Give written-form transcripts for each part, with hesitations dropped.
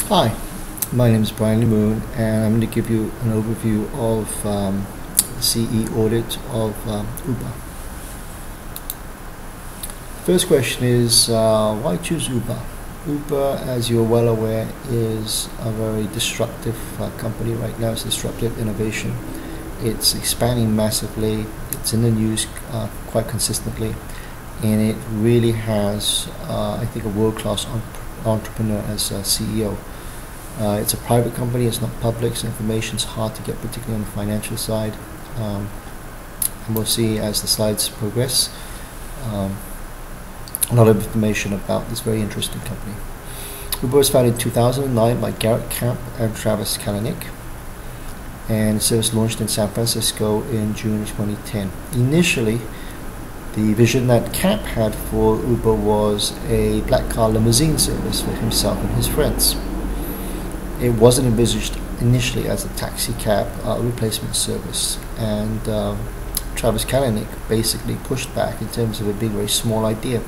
Hi, my name is Brian Lemoon, and I'm going to give you an overview of the CE audit of Uber. First question is, why choose Uber? Uber, as you're well aware, is a very disruptive company right now. It's disruptive innovation. It's expanding massively. It's in the news quite consistently, and it really has, I think, a world-class entrepreneur as CEO. It's a private company, it's not public, so information is hard to get, particularly on the financial side. And we'll see as the slides progress a lot of information about this very interesting company. Uber was founded in 2009 by Garrett Camp and Travis Kalanick, and the service launched in San Francisco in June 2010. Initially, the vision that Camp had for Uber was a black car limousine service for himself and his friends. It wasn't envisaged initially as a taxi cab replacement service, and Travis Kalanick basically pushed back in terms of it being a very small idea.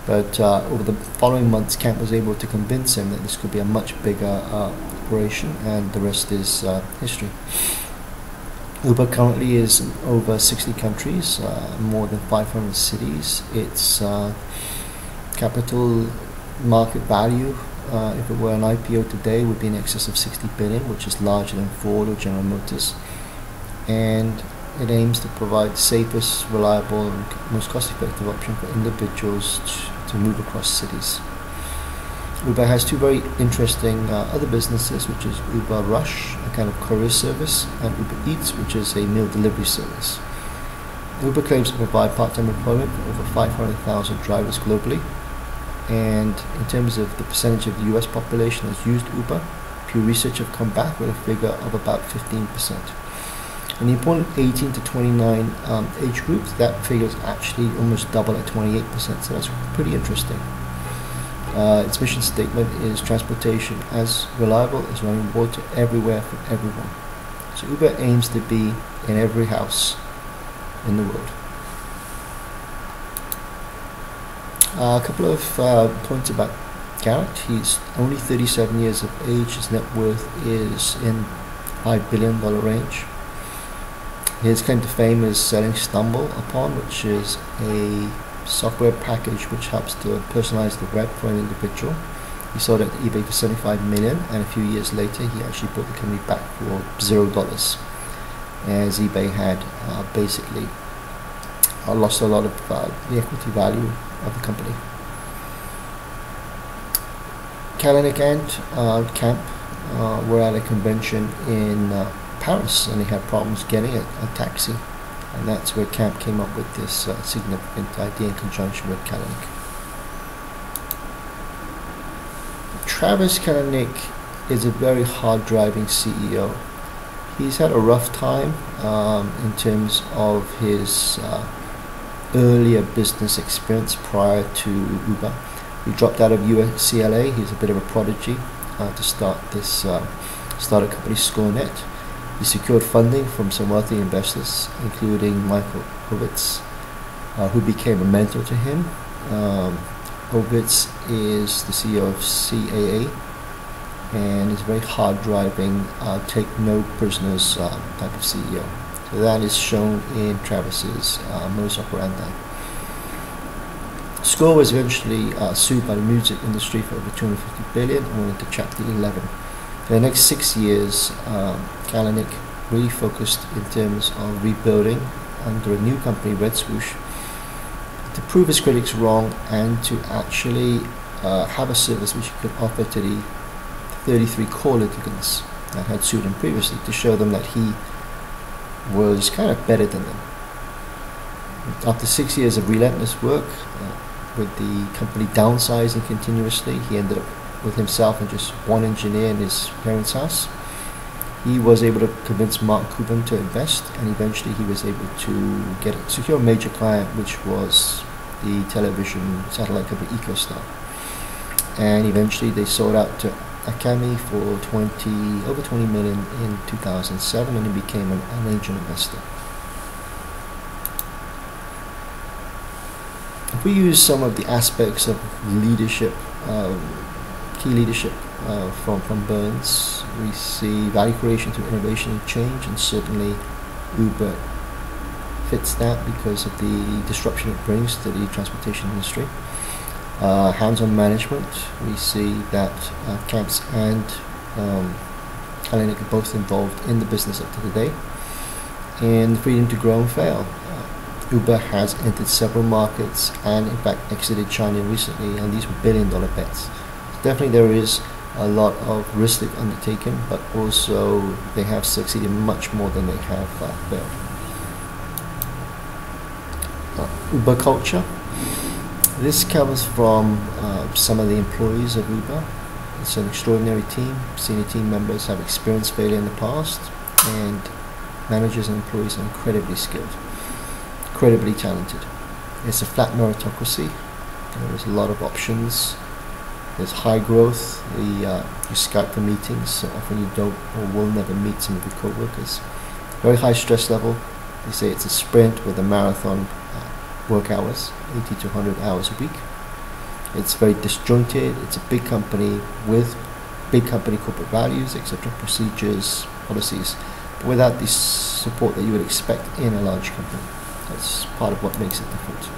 But over the following months, Camp was able to convince him that this could be a much bigger operation, and the rest is history. Uber currently is in over 60 countries, more than 500 cities. Its capital market value, if it were an IPO today, would be in excess of 60 billion, which is larger than Ford or General Motors. And it aims to provide the safest, reliable, and most cost-effective option for individuals to move across cities. Uber has two very interesting other businesses, which is Uber Rush, a kind of courier service, and Uber Eats, which is a meal delivery service. Uber claims to provide part-time employment for over 500,000 drivers globally. And in terms of the percentage of the US population that's used Uber, Pew Research have come back with a figure of about 15%. In the important 18 to 29 age groups, that figure is actually almost double at 28%, so that's pretty interesting. Its mission statement is transportation as reliable as running water everywhere for everyone. So Uber aims to be in every house in the world. A couple of points about Garrett. He's only 37 years of age. His net worth is in $5 billion range. His claim to fame is selling StumbleUpon, which is a software package which helps to personalize the web for an individual. He sold it to eBay for $75 million, and a few years later he actually bought the company back for $0, as eBay had basically lost a lot of the equity value of the company. Kalanick and Camp were at a convention in Paris, and they had problems getting a taxi, and that's where Camp came up with this significant idea in conjunction with Kalanick. Travis Kalanick is a very hard-driving CEO. He's had a rough time in terms of his earlier business experience prior to Uber. He dropped out of UCLA. He's a bit of a prodigy to start this startup company, ScoreNet. He secured funding from some wealthy investors, including Michael Ovitz, who became a mentor to him. Ovitz is the CEO of CAA, and is a very hard-driving, take no prisoners type of CEO. So that is shown in Travis's modus operandi. Score was eventually sued by the music industry for over $250 billion and went into Chapter 11. For the next 6 years, Kalanick really focused in terms of rebuilding under a new company, Red Swoosh, to prove his critics wrong and to actually have a service which he could offer to the 33 core litigants that had sued him previously, to show them that he was kind of better than them. After 6 years of relentless work, with the company downsizing continuously, he ended up with himself and just one engineer in his parents' house. He was able to convince Mark Cuban to invest, and eventually he was able to secure a major client, which was the television satellite company EchoStar. And eventually they sold out to Acme for over 20 million in 2007, and he became an angel investor. If we use some of the aspects of leadership, key leadership from Burns. We see value creation through innovation and change, and certainly Uber fits that because of the disruption it brings to the transportation industry. Hands-on management, we see that Camps and Kalanick are both involved in the business up to today, and freedom to grow and fail. Uber has entered several markets and in fact exited China recently, and these were billion-dollar bets. So definitely there is a lot of risk they've undertaken, but also they have succeeded much more than they have failed. Uber culture. This comes from some of the employees of Uber. It's an extraordinary team. Senior team members have experienced failure in the past, and managers and employees are incredibly skilled, incredibly talented. It's a flat meritocracy. There's a lot of options. There's high growth. You Skype for meetings, so often you don't or will never meet some of your co-workers. Very high stress level. They say it's a sprint with a marathon work hours, 80 to 100 hours a week. It's very disjointed. It's a big company with big company corporate values, etc., procedures, policies, but without the support that you would expect in a large company. That's part of what makes it different.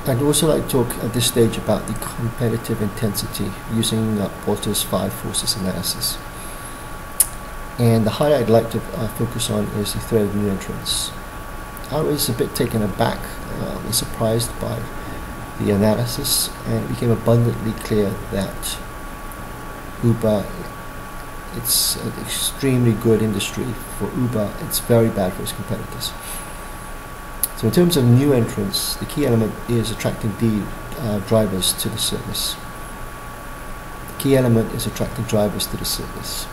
I'd also like to talk at this stage about the competitive intensity using Porter's 5 forces analysis. And the highlight I'd like to focus on is the threat of new entrants. I was a bit taken aback and surprised by the analysis, and it became abundantly clear that Uber, it's an extremely good industry for Uber. It's very bad for its competitors. So in terms of new entrants, the key element is attracting drivers to the service. The key element is attracting drivers to the service.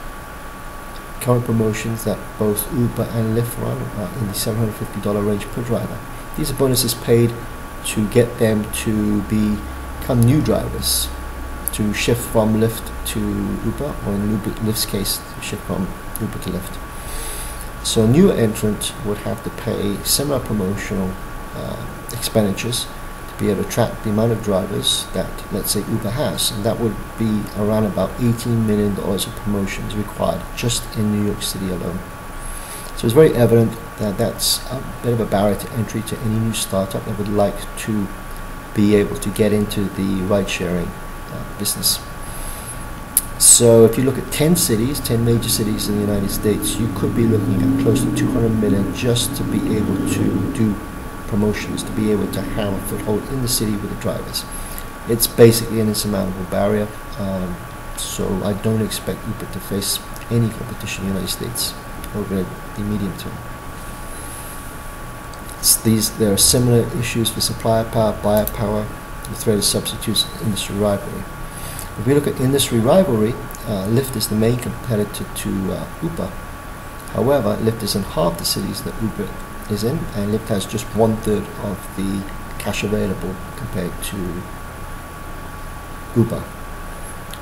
Current promotions that both Uber and Lyft run are in the $750 range per driver. These are bonuses paid to get them to become new drivers, to shift from Lyft to Uber, or in Lyft's case, to shift from Uber to Lyft. So a new entrant would have to pay similar promotional expenditures to be able to attract the amount of drivers that, let's say, Uber has, and that would be around about $18 million of promotions required just in New York City alone. So it's very evident that that's a bit of a barrier to entry to any new startup that would like to be able to get into the ride-sharing business. So if you look at 10 cities, 10 major cities in the United States, you could be looking at close to 200 million just to be able to do promotions, to be able to have a foothold in the city with the drivers. It's basically an insurmountable barrier, so I don't expect Uber to face any competition in the United States over the medium term. There are similar issues for supplier power, buyer power, the threat of substitutes, industry rivalry. If we look at industry rivalry, Lyft is the main competitor to Uber. However, Lyft is in half the cities that Uber is in, and Lyft has just 1/3 of the cash available compared to Uber.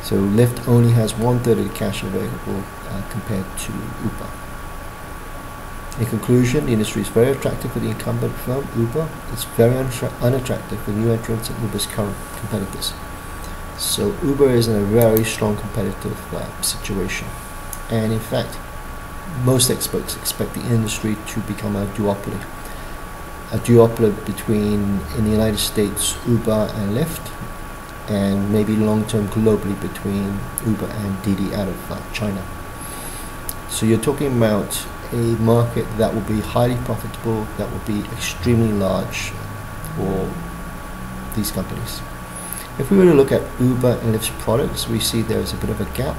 So Lyft only has 1/3 of the cash available compared to Uber. In conclusion, the industry is very attractive for the incumbent firm, Uber. It's very unattractive for new entrants and Uber's current competitors. So Uber is in a very strong competitive situation. And in fact, most experts expect the industry to become a duopoly. A duopoly between, in the United States, Uber and Lyft, and maybe long-term globally between Uber and Didi out of China. So you're talking about a market that will be highly profitable, that will be extremely large for these companies. If we were to look at Uber and Lyft's products, we see there is a bit of a gap.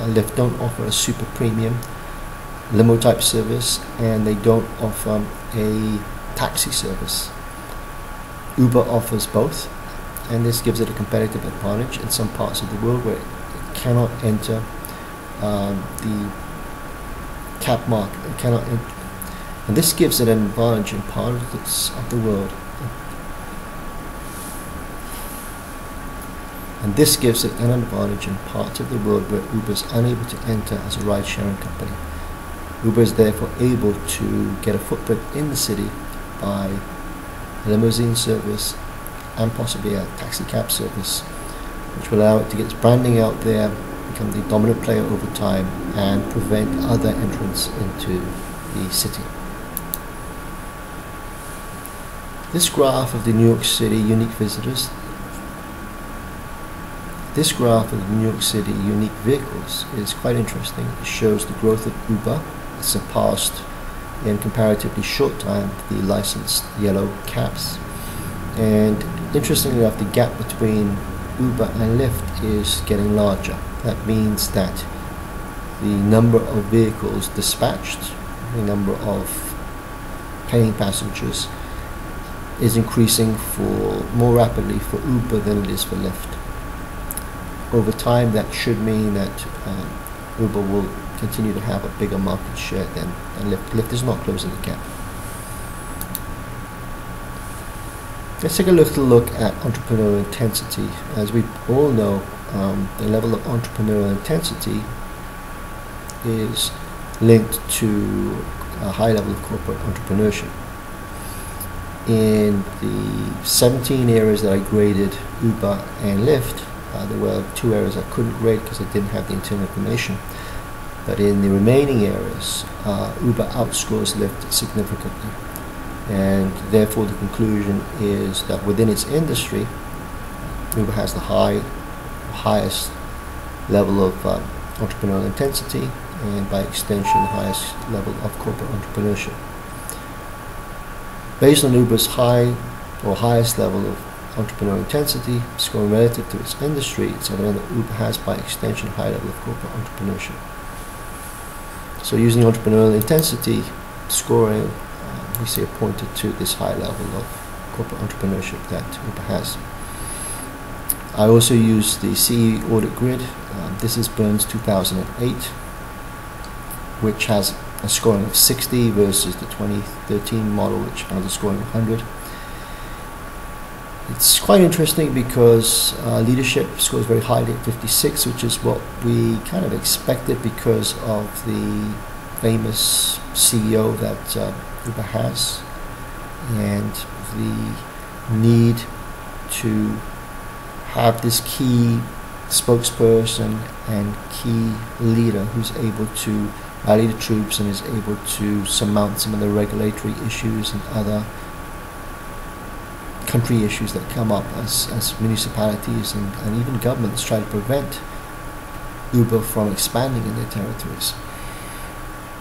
Lyft don't offer a super premium limo type service, and they don't offer a taxi service. Uber offers both, and this gives it a competitive advantage in some parts of the world where it cannot enter the cap market. It cannot and this gives it an advantage in parts of the world. And this gives it an advantage in parts of the world where Uber is unable to enter as a ride-sharing company. Uber is therefore able to get a footprint in the city by limousine service and possibly a taxi cab service, which will allow it to get its branding out there, become the dominant player over time, and prevent other entrants into the city. This graph of the New York City unique visitors, this graph of the New York City unique vehicles is quite interesting. It shows the growth of Uber. It surpassed in comparatively short time the licensed yellow cabs. And interestingly enough, the gap between Uber and Lyft is getting larger. That means that the number of vehicles dispatched, the number of paying passengers, is increasing more rapidly for Uber than it is for Lyft. Over time, that should mean that Uber will continue to have a bigger market share than Lyft. Lyft is not closing the gap. Let's take a little look at entrepreneurial intensity. As we all know, the level of entrepreneurial intensity is linked to a high level of corporate entrepreneurship. In the 17 areas that I graded Uber and Lyft, there were 2 areas I couldn't grade because I didn't have the internal information. But in the remaining areas, Uber outscores Lyft significantly. And therefore the conclusion is that within its industry, Uber has the highest level of entrepreneurial intensity, and by extension the highest level of corporate entrepreneurship. Based on Uber's highest level of entrepreneurial intensity, scoring relative to its industry, it's evident that Uber has by extension a high level of corporate entrepreneurship. So using entrepreneurial intensity scoring, we see it pointed to this high level of corporate entrepreneurship that Uber has. I also use the CE audit grid. This is Burns 2008, which has a scoring of 60 versus the 2013 model, which has a scoring of 100. It's quite interesting because leadership scores very highly at 56, which is what we kind of expected because of the famous CEO that Uber has, and the need to have this key spokesperson and key leader who's able to rally the troops and is able to surmount some of the regulatory issues and other country issues that come up as municipalities and even governments try to prevent Uber from expanding in their territories.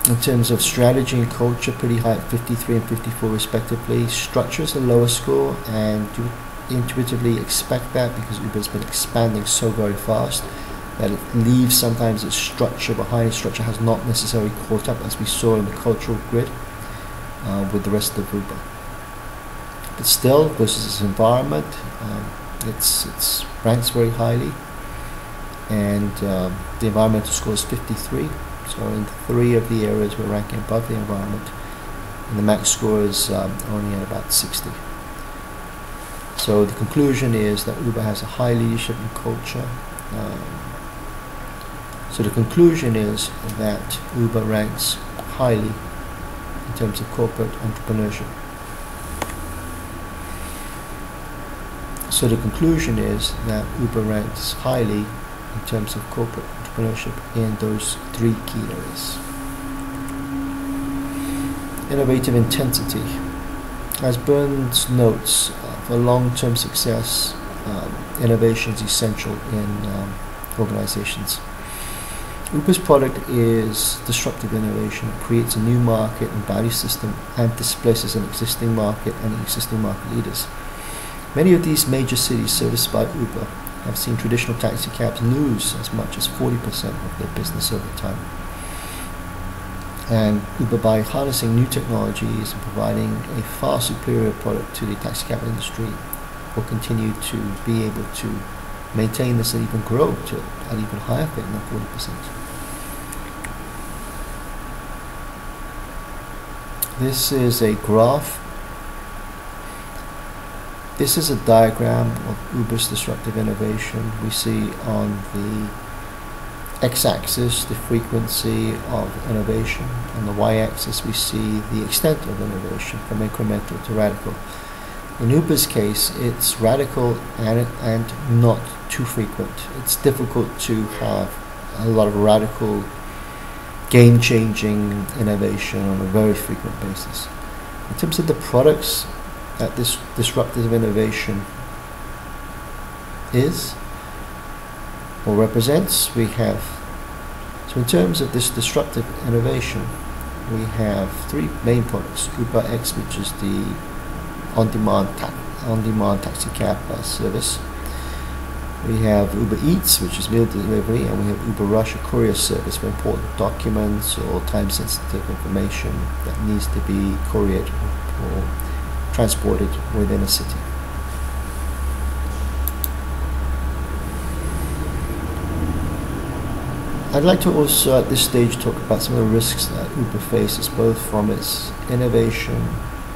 In terms of strategy and culture, pretty high at 53 and 54 respectively. Structure is the lower score, and you intuitively expect that because Uber has been expanding so very fast that it leaves sometimes its structure behind. Its structure has not necessarily caught up, as we saw in the cultural grid with the rest of Uber. But still, versus its environment, it's ranks very highly, and the environmental score is 53. So in 3 of the areas we're ranking above the environment, and the max score is only at about 60. So the conclusion is that Uber has a high leadership and culture. So the conclusion is that Uber ranks highly in terms of corporate entrepreneurship. So the conclusion is that Uber ranks highly in terms of corporate entrepreneurship in those 3 key areas. Innovative intensity. As Burns notes, for long-term success, innovation is essential in organizations. Uber's product is disruptive innovation. It creates a new market and value system and displaces an existing market and existing market leaders. Many of these major cities serviced by Uber have seen traditional taxi cabs lose as much as 40% of their business over time. And Uber, by harnessing new technologies and providing a far superior product to the taxi cab industry, will continue to be able to maintain this and even grow to an even higher figure than 40%. This is a graph. This is a diagram of Uber's disruptive innovation. We see on the x-axis the frequency of innovation. On the y-axis we see the extent of innovation from incremental to radical. In Uber's case, it's radical and not too frequent. It's difficult to have a lot of radical, game-changing innovation on a very frequent basis. In terms of the products that this disruptive innovation is or represents, we have, so in terms of this disruptive innovation, we have three main products. UberX, which is the on-demand taxi cab service. We have Uber Eats, which is meal delivery, and we have Uber Rush, a courier service for important documents or time-sensitive information that needs to be couriered or transported within a city. I'd like to also at this stage talk about some of the risks that Uber faces, both from its innovation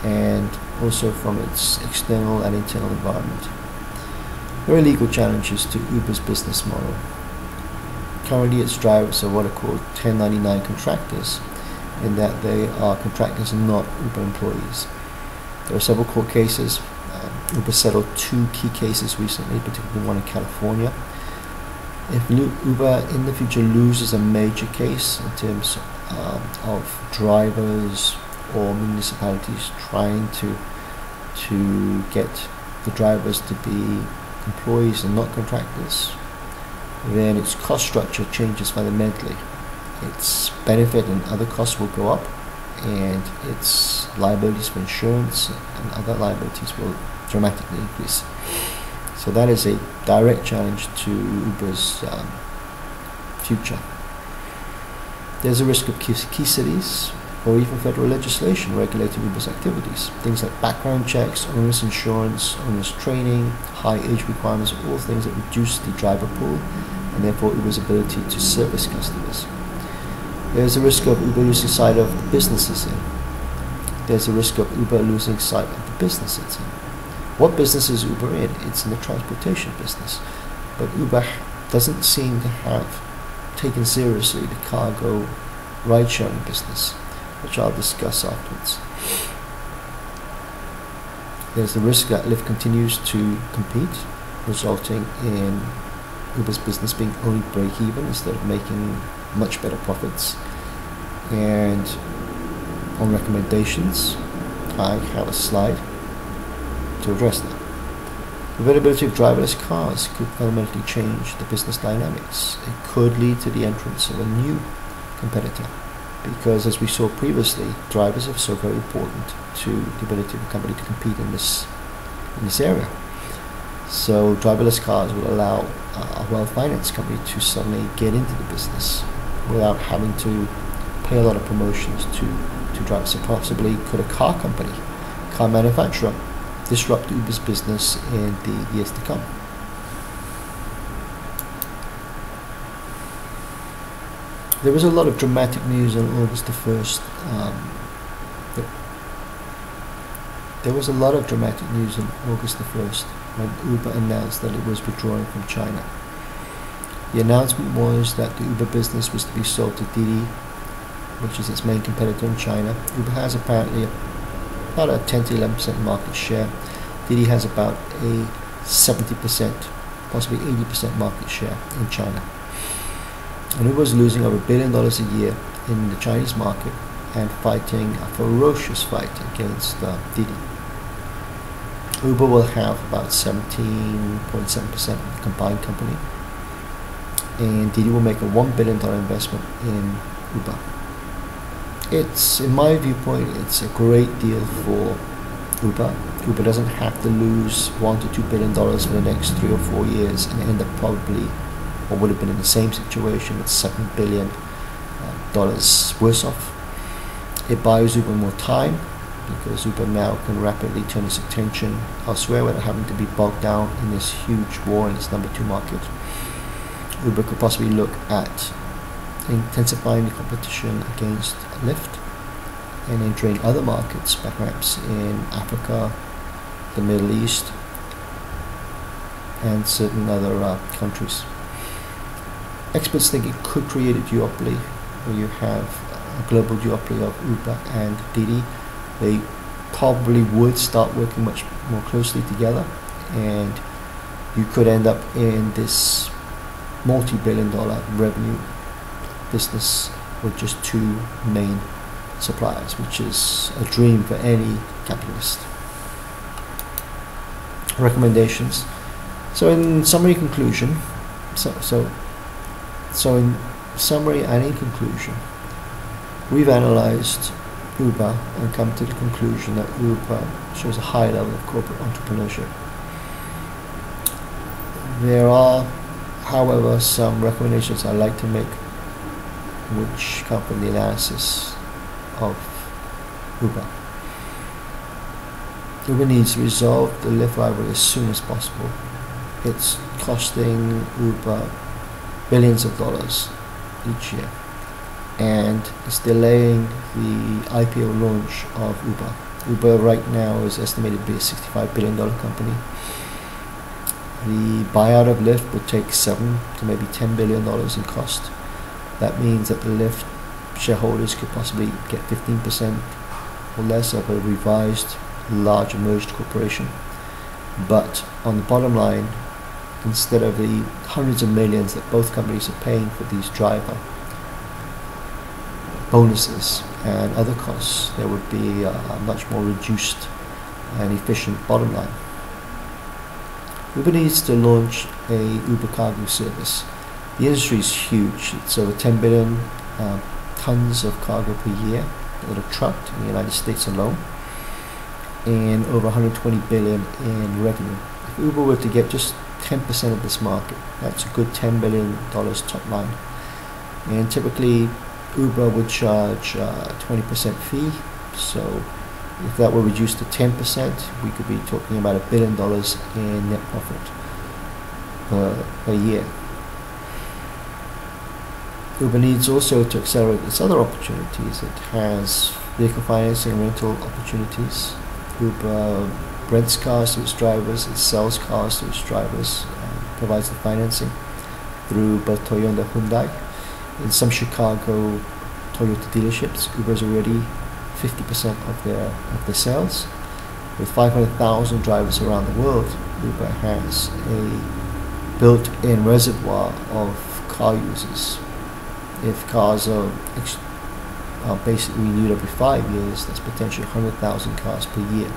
and also from its external and internal environment. There are legal challenges to Uber's business model. Currently, its drivers are what are called 1099 contractors, in that they are contractors and not Uber employees. There are several court cases. Uber settled two key cases recently, particularly one in California. If Uber in the future loses a major case in terms of drivers or municipalities trying to get the drivers to be employees and not contractors, then its cost structure changes fundamentally. Its benefit and other costs will go up, and its liabilities for insurance and other liabilities will dramatically increase. So that is a direct challenge to Uber's future. There's a risk of key cities or even federal legislation regulating Uber's activities. Things like background checks, onerous insurance, onerous training, high age requirements are all things that reduce the driver pool and therefore Uber's ability to service customers. There's a risk of Uber losing sight of the business it's in. There's a risk of Uber losing sight of the business it's in. What business is Uber in? It's in the transportation business. But Uber doesn't seem to have taken seriously the cargo ride-sharing business, which I'll discuss afterwards. There's the risk that Lyft continues to compete, resulting in Uber's business being only break-even instead of making much better profits. And on recommendations, I have a slide to address that. The availability of driverless cars could fundamentally change the business dynamics. It could lead to the entrance of a new competitor, because as we saw previously, drivers are so very important to the ability of a company to compete in this area. So driverless cars will allow a well-financed company to suddenly get into the business without having to pay a lot of promotions to drivers. So possibly could a car company, car manufacturer, disrupt Uber's business in the years to come. There was a lot of dramatic news on August the 1st. There was a lot of dramatic news on August the 1st when Uber announced that it was withdrawing from China. The announcement was that the Uber business was to be sold to Didi, which is its main competitor in China. Uber has apparently about a 10 to 11% market share. Didi has about a 70%, possibly 80% market share in China. And Uber was losing over $1 billion a year in the Chinese market and fighting a ferocious fight against Didi. Uber will have about 17.7% of the combined company, and Didi will make a $1 billion investment in Uber. It's, in my viewpoint, it's a great deal for Uber. Uber doesn't have to lose $1 to $2 billion for the next 3 or 4 years and end up probably, or would have been in the same situation with $7 billion worse off. It buys Uber more time because Uber now can rapidly turn its attention elsewhere without having to be bogged down in this huge war in its number 2 market. Uber could possibly look at intensifying the competition against Lyft and entering other markets, perhaps in Africa, the Middle East, and certain other countries. Experts think it could create a duopoly where you have a global duopoly of Uber and Didi. They probably would start working much more closely together, and you could end up in this multi-billion-dollar revenue business with just two main suppliers, which is a dream for any capitalist. Recommendations. So in summary conclusion, so in summary and in conclusion, we've analyzed Uber and come to the conclusion that Uber shows a high level of corporate entrepreneurship. There are, however, some recommendations I'd like to make which come from the analysis of Uber. Uber needs to resolve the Lyft rivalry as soon as possible. It's costing Uber billions of dollars each year, and it's delaying the IPO launch of Uber. Uber right now is estimated to be a $65 billion company. The buyout of Lyft would take $7 to maybe $10 billion in cost. That means that the Lyft shareholders could possibly get 15% or less of a revised, large merged corporation. But on the bottom line, instead of the hundreds of millions that both companies are paying for these driver bonuses and other costs, there would be a much more reduced and efficient bottom line. Uber needs to launch a Uber cargo service. The industry is huge. It's over 10 billion tons of cargo per year that are trucked in the United States alone, and over 120 billion in revenue. If Uber were to get just 10% of this market, that's a good $10 billion top line. And typically Uber would charge a 20% fee, so if that were reduced to 10%, we could be talking about $1 billion in net profit per year. Uber needs also to accelerate its other opportunities. It has vehicle financing and rental opportunities. Uber rents cars to its drivers, it sells cars to its drivers, provides the financing through both Toyota and Hyundai. In some Chicago Toyota dealerships, Uber is already 50% of their sales. With 500,000 drivers around the world, Uber has a built-in reservoir of car users. If cars are basically renewed every 5 years, that's potentially 100,000 cars per year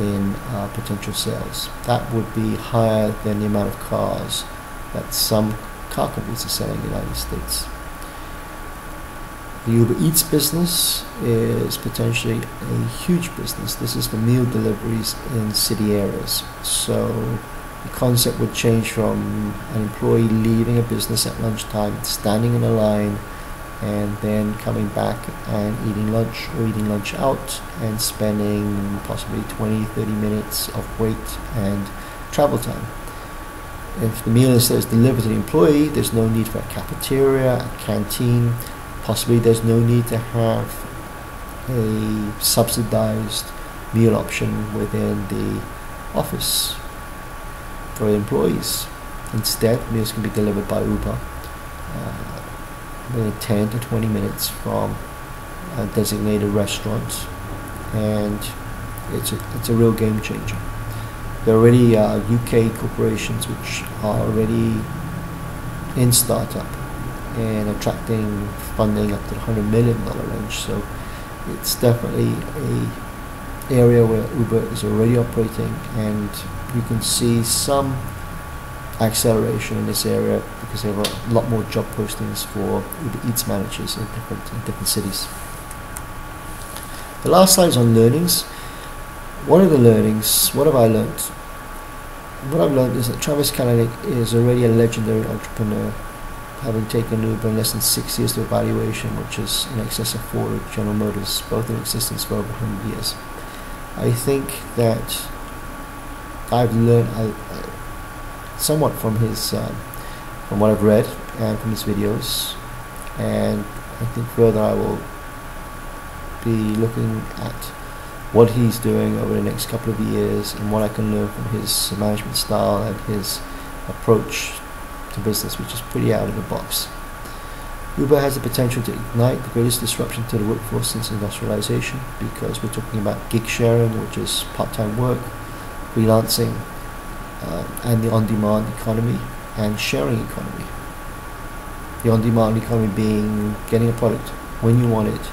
in potential sales. That would be higher than the amount of cars that some car companies are selling in the United States. The Uber Eats business is potentially a huge business. This is for meal deliveries in city areas. So the concept would change from an employee leaving a business at lunchtime, standing in a line, and then coming back and eating lunch or eating lunch out and spending possibly 20-30 minutes of wait and travel time. If the meal is delivered to the employee, there's no need for a cafeteria, a canteen. Possibly there's no need to have a subsidized meal option within the office for employees. Instead, meals can be delivered by Uber within 10 to 20 minutes from a designated restaurant, and it's a real game changer. There are already UK corporations which are already in startup and attracting funding up to the $100 million range. So it's definitely a area where Uber is already operating, and you can see some acceleration in this area because there are a lot more job postings for Uber Eats managers in different cities. The last slide is on learnings. What are the learnings? What have I learned? What I've learned is that Travis Kalanick is already a legendary entrepreneur, having taken Uber in less than 6 years to evaluation, which is in excess of Ford or General Motors, both in existence for over 100 years. I think that I've learned somewhat from his, from what I've read and from his videos, and I think further I will be looking at what he's doing over the next couple of years and what I can learn from his management style and his approach to business, which is pretty out of the box. Uber has the potential to ignite the greatest disruption to the workforce since industrialization, because we're talking about gig sharing, which is part-time work, freelancing, and the on-demand economy and sharing economy. The on-demand economy being getting a product when you want it,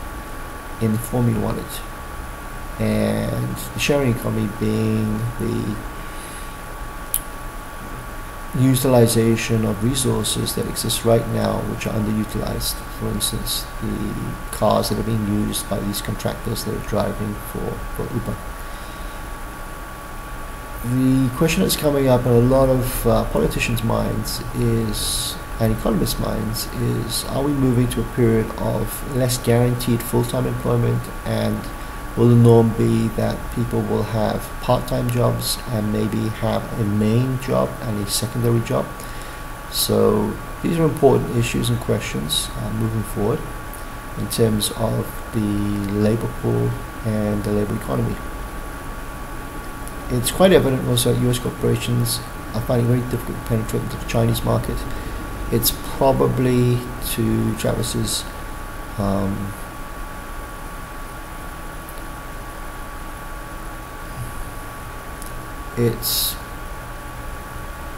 in the form you want it, and the sharing economy being the utilization of resources that exist right now which are underutilized. For instance, the cars that are being used by these contractors that are driving for Uber. The question that's coming up in a lot of politicians' minds is, and economists' minds, is, are we moving to a period of less guaranteed full-time employment, and will the norm be that people will have part-time jobs and maybe have a main job and a secondary job? So these are important issues and questions moving forward in terms of the labor pool and the labor economy. It's quite evident also that US corporations are finding it very difficult to penetrate into the Chinese market. It's probably, to Travis's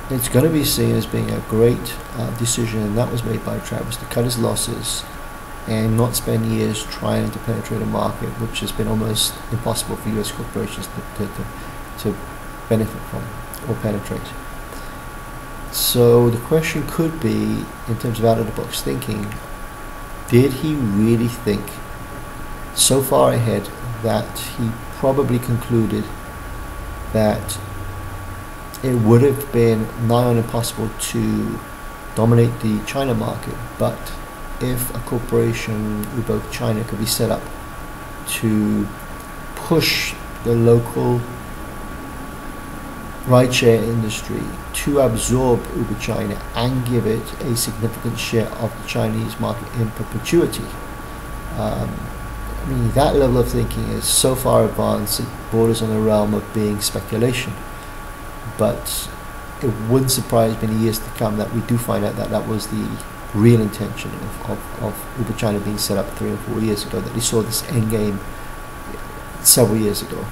it's going to be seen as being a great decision, and that was made by Travis, to cut his losses and not spend years trying to penetrate a market which has been almost impossible for US corporations to benefit from or penetrate. So the question could be, in terms of out-of-the-box thinking, did he really think so far ahead that he probably concluded that it would have been nigh on impossible to dominate the China market, but if a corporation, Uber China, could be set up to push the local rideshare industry to absorb Uber China and give it a significant share of the Chinese market in perpetuity. I mean, that level of thinking is so far advanced it borders on the realm of being speculation. But it wouldn't surprise me in the years to come that we do find out that that was the real intention of Uber China being set up 3 or 4 years ago, that he saw this end game several years ago.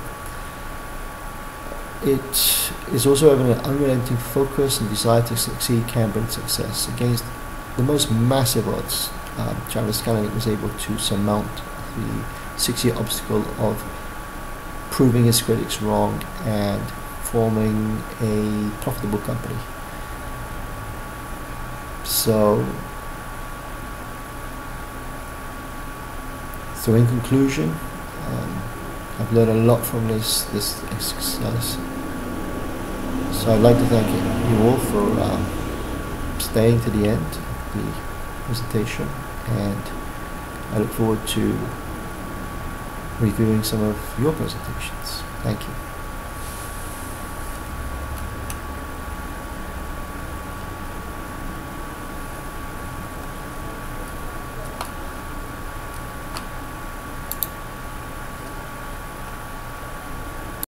It is also evident that unrelenting focus and desire to succeed can bring success. Against the most massive odds, Travis Kalanick was able to surmount the 6-year obstacle of proving his critics wrong and forming a profitable company. So in conclusion, I've learned a lot from this exercise. So I'd like to thank you all for staying to the end of the presentation, and I look forward to reviewing some of your presentations. Thank you.